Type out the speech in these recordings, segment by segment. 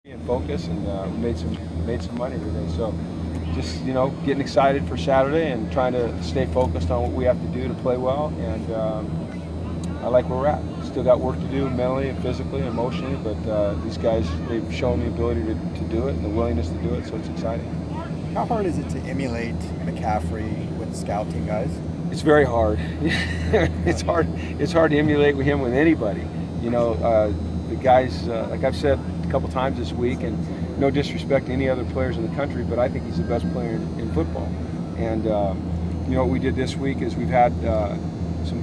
and focus, and made some money today. So just getting excited for Saturday and trying to stay focused on what we have to do to play well. And I like where we're at. Still got work to do mentally and physically and emotionally, but these guys, they've shown the ability to do it and the willingness to do it. So it's exciting. How hard is it to emulate McCaffrey with scouting guys? It's very hard. It's hard. It's hard to emulate with him with anybody. The guys, like I've said a couple times this week, and no disrespect to any other players in the country, but I think he's the best player in football. And what we did this week is we've had some,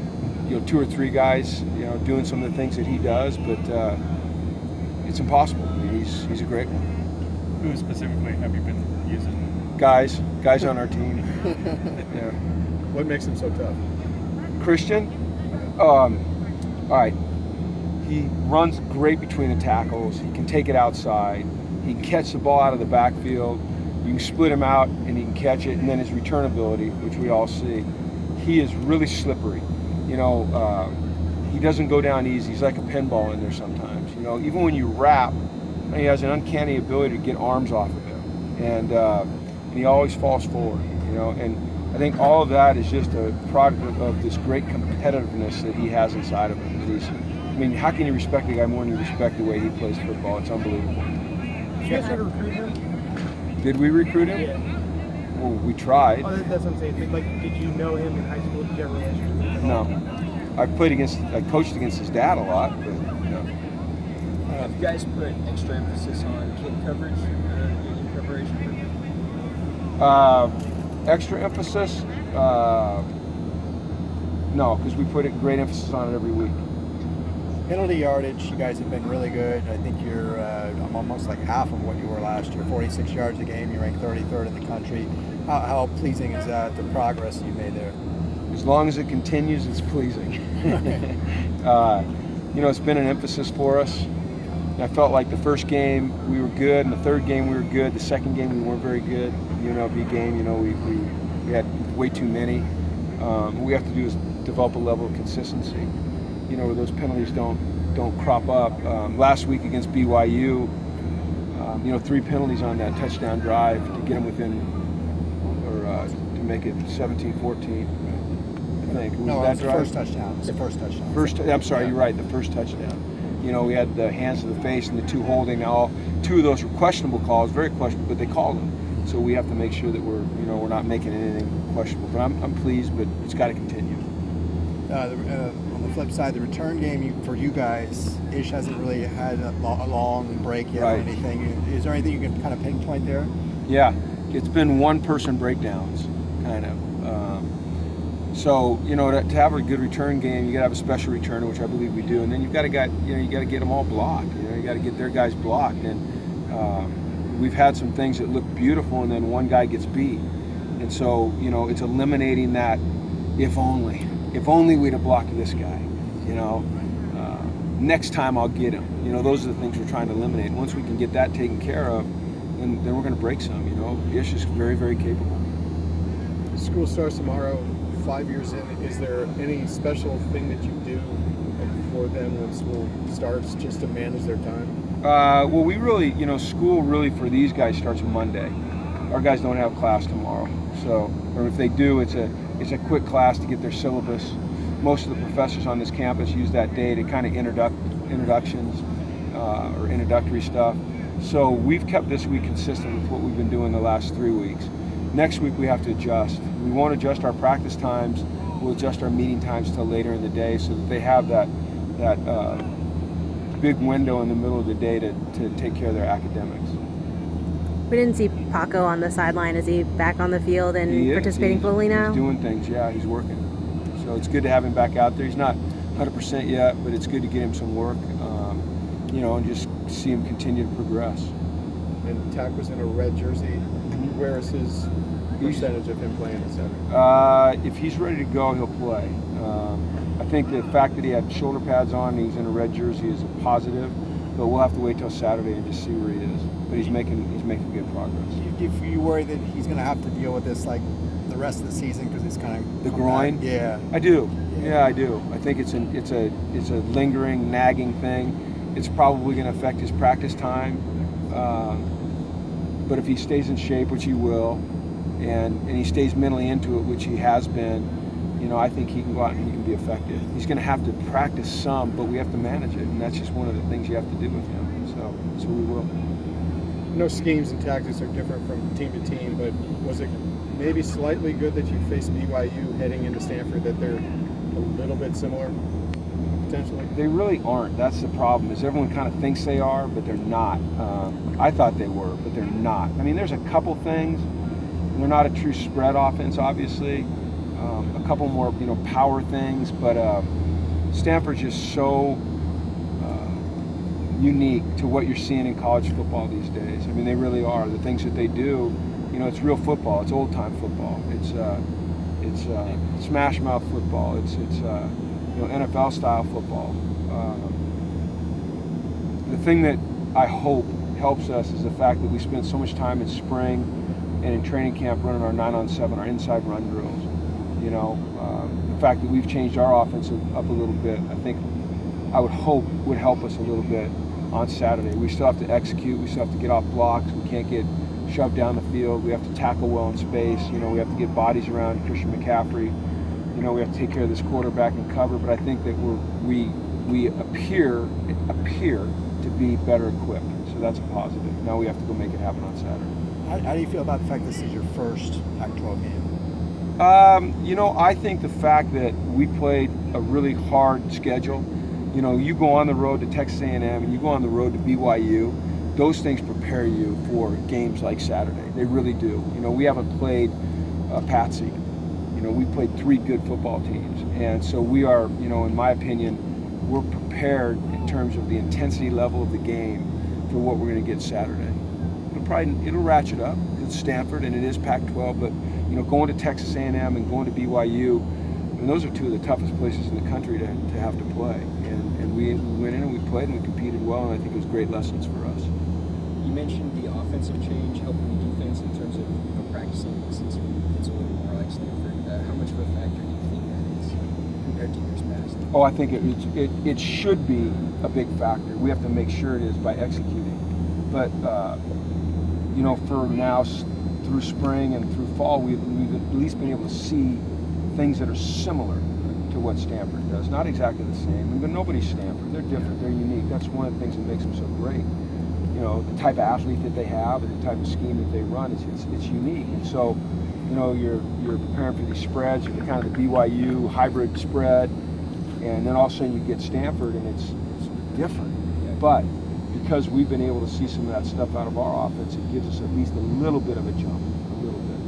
2 or 3 guys, doing some of the things that he does, but it's impossible. I mean, he's a great one. Who specifically have you been using? Guys on our team. Yeah. What makes him so tough? Christian, all right. He runs great between the tackles. He can take it outside. He can catch the ball out of the backfield. You can split him out and he can catch it. And then his return ability, which we all see, he is really slippery. He doesn't go down easy. He's like a pinball in there sometimes. Even when you wrap, he has an uncanny ability to get arms off of him, and he always falls forward. And I think all of that is just a product of this great competitiveness that he has inside of him. How can you respect a guy more than you respect the way he plays football? It's unbelievable. Did you guys try to recruit him? Did we recruit him? Yeah. Well, we tried. Oh, that's what I'm saying. Did you know him in high school? Did you have a relationship with him? No. I coached against his dad a lot, but no. Have you guys put extra emphasis on kid coverage in preparation for him? Extra emphasis? No, because we put great emphasis on it every week. Penalty yardage, you guys have been really good. I think you're almost like half of what you were last year, 46 yards a game. You ranked 33rd in the country. How pleasing is that, the progress you made there? As long as it continues, it's pleasing. It's been an emphasis for us. I felt like the first game we were good, and the third game we were good. The second game we weren't very good. UNLV game, we had way too many. What we have to do is develop a level of consistency. Where those penalties don't crop up. Last week against BYU, 3 penalties on that touchdown drive to get them within, or to make it 17-14. I think. No, that was the first touchdown. It was the first touchdown. I'm sorry, you're right. The first touchdown. We had the hands to the face and the 2 holding. Now, 2 of those were questionable calls, very questionable, but they called them. So we have to make sure that we're not making anything questionable. But I'm pleased, but it's got to continue. On the flip side, the return game for you guys, Ish hasn't really had a long break yet or anything. Is there anything you can kind of pinpoint there? Yeah, it's been one-person breakdowns, kind of. To have a good return game, you got to have a special returner, which I believe we do, and then you got to get them all blocked. You got to get their guys blocked, and we've had some things that look beautiful, and then one guy gets beat, and so it's eliminating that. If only we'd have blocked this guy. Next time I'll get him. Those are the things we're trying to eliminate. Once we can get that taken care of, then we're going to break some. Ish is very, very capable. School starts tomorrow. 5 years in, is there any special thing that you do before then when school starts just to manage their time? Well, we really, school really for these guys starts Monday. Our guys don't have class tomorrow, or if they do, it's a quick class to get their syllabus. Most of the professors on this campus use that day to kind of introductions or introductory stuff. So we've kept this week consistent with what we've been doing the last 3 weeks. Next week we have to adjust. We won't adjust our practice times. We'll adjust our meeting times till later in the day so that they have that big window in the middle of the day to take care of their academics. We didn't see Paco on the sideline. Is he back on the field and participating fully now? He's doing things, yeah, he's working. So it's good to have him back out there. He's not 100% yet, but it's good to get him some work, and just see him continue to progress. And Tack was in a red jersey. Where is his percentage of him playing this Saturday? If he's ready to go, he'll play. I think the fact that he had shoulder pads on and he's in a red jersey is a positive, but we'll have to wait till Saturday and just see where he is. But he's making good progress. If you worry that he's going to have to deal with this like the rest of the season because it's kind of the groin? Back. Yeah. I do. Yeah, I do. I think it's a lingering, nagging thing. It's probably going to affect his practice time. But if he stays in shape, which he will, and he stays mentally into it, which he has been, I think he can go out and he can be effective. He's going to have to practice some, but we have to manage it, and that's just one of the things you have to do with him. So we will. I know schemes and tactics are different from team to team, but was it maybe slightly good that you faced BYU heading into Stanford, that they're a little bit similar, potentially? They really aren't. That's the problem, is everyone kind of thinks they are, but they're not. I thought they were, but they're not. I mean, there's a couple things. They're not a true spread offense, obviously. A couple more, power things, but Stanford's just so unique to what you're seeing in college football these days. I mean, they really are. The things that they do, it's real football. It's old-time football. It's smash mouth football. It's NFL style football. The thing that I hope helps us is the fact that we spent so much time in spring and in training camp running our 9-on-7, our inside run drills. The fact that we've changed our offense up a little bit, I would hope would help us a little bit on Saturday. We still have to execute. We still have to get off blocks. We can't get shoved down the field. We have to tackle well in space. We have to get bodies around Christian McCaffrey. We have to take care of this quarterback and cover. But I think that we appear to be better equipped. So that's a positive. Now we have to go make it happen on Saturday. How do you feel about the fact this is your first Pac-12 game? I think the fact that we played a really hard schedule. You go on the road to Texas A&M and you go on the road to BYU. Those things prepare you for games like Saturday. They really do. We haven't played patsy. We played 3 good football teams, and so we are. In my opinion, we're prepared in terms of the intensity level of the game for what we're going to get Saturday. It'll ratchet up. It's Stanford and it is Pac-12, but going to Texas A&M and going to BYU, those are 2 of the toughest places in the country to have to play. And we went in and we played and we competed well, and I think it was great lessons for us. You mentioned the offensive change helping the defense in terms of practicing since it's a little more like Stanford. How much of a factor do you think that is compared to years past? Oh, I think it should be a big factor. We have to make sure it is by executing. But for now, through spring and through fall, we've at least been able to see things that are similar to what Stanford does. Not exactly the same, but nobody's Stanford. They're different. They're unique. That's one of the things that makes them so great. The type of athlete that they have and the type of scheme that they run, it's unique. And so, you're preparing for these spreads, the kind of the BYU hybrid spread, and then all of a sudden you get Stanford and it's different. But because we've been able to see some of that stuff out of our offense, it gives us at least a little bit of a jump, a little bit.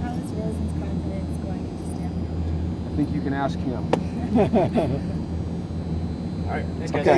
How is Rosen's confidence going into Stanford? I think you can ask him. All right, thanks guys. Okay.